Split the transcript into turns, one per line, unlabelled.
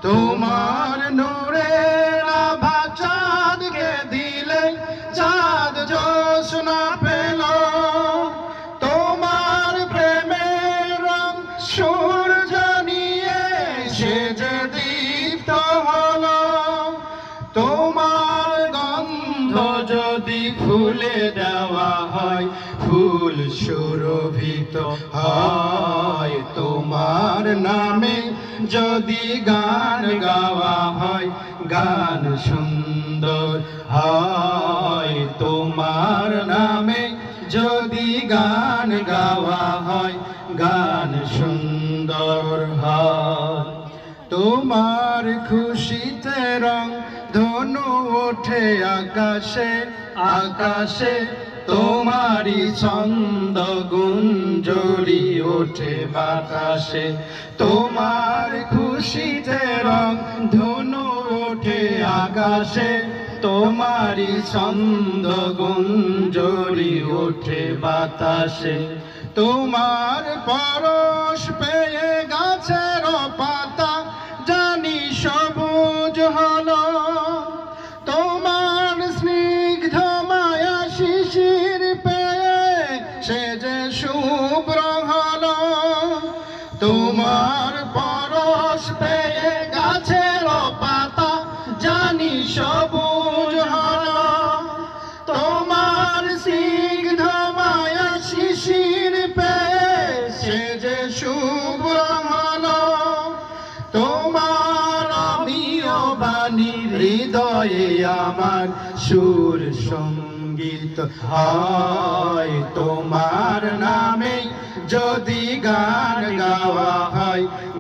তোমার নূরের আভা চাঁদকে দিলে চাঁদ জ্যোৎস্না পেল, তোমার প্রেমের রং সূর্য নিয়ে সে যে দীপ্ত হলো, তোমার গন্ধ যদি ফুলে দেওয়া হয় ফুল সুরভিত হয়, তোমার নামে যদি গান গাওয়া হয় গান সুন্দর হয়, তোমার নামে যদি গান গাওয়া হয় গান সুন্দর হয়। তোমার খুশিতে রং ধনু ওঠে আকাশে আকাশে, তোমারি ছন্দ গুঞ্জরি ওঠে বাতাসে, তোমার খুশিতে রং ধনু ওঠে আকাশে, তোমারি ছন্দ গুঞ্জরি ওঠে বাতাসে, তোমার পরশ পেয়ে গাছের পাতা জানি সবুজ হলো, তোমার স্নিগ্ধ মায়া শিশির পেয়ে সে যে শুভ্র হলো, তোমার পরশ পেয়ে গাছের পাতা জানি সবুজ হলো, তোমার স্নিগ্ধ মায়া শিশির পেয়ে সে যে শুভ্র হলো, তোমার অমিয় বাণী হৃদয়ে আমার সুর সঙ্গীত হয়, তোমার নামে যদি গান গাওয়া হয়